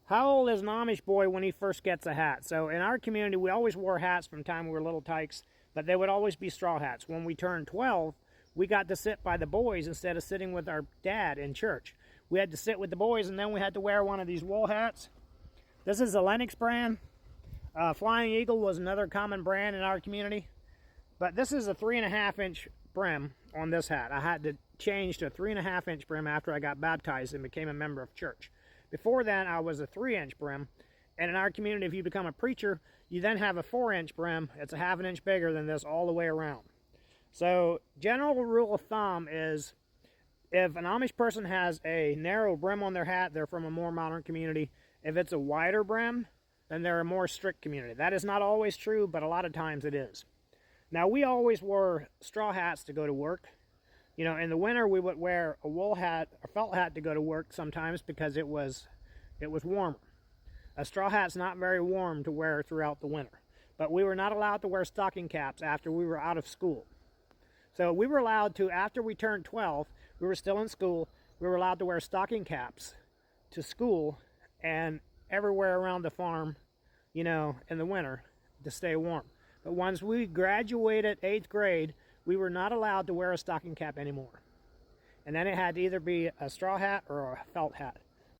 How old is an Amish boy when he first gets a hat? So in our community, we always wore hats from the time we were little tykes, but they would always be straw hats. When we turned 12, we got to sit by the boys instead of sitting with our dad in church. We had to sit with the boys, and then we had to wear one of these wool hats. This is the Lennox brand. Flying Eagle was another common brand in our community. But this is a 3.5-inch brim on this hat. I had to change to a 3.5-inch brim after I got baptized and became a member of church. Before then, I was a 3-inch brim. And in our community, if you become a preacher, you then have a 4-inch brim. It's a 1/2 inch bigger than this all the way around. So, general rule of thumb is if an Amish person has a narrow brim on their hat, they're from a more modern community. If it's a wider brim, then they're a more strict community. That is not always true, but a lot of times it is. Now, we always wore straw hats to go to work. You know, in the winter, we would wear a wool hat, a felt hat to go to work sometimes because it was warmer. A straw hat's not very warm to wear throughout the winter. But we were not allowed to wear stocking caps after we were out of school. So we were allowed to, after we turned 12, we were still in school, we were allowed to wear stocking caps to school and everywhere around the farm, you know, in the winter to stay warm. But once we graduated 8th grade, we were not allowed to wear a stocking cap anymore. And then it had to either be a straw hat or a felt hat.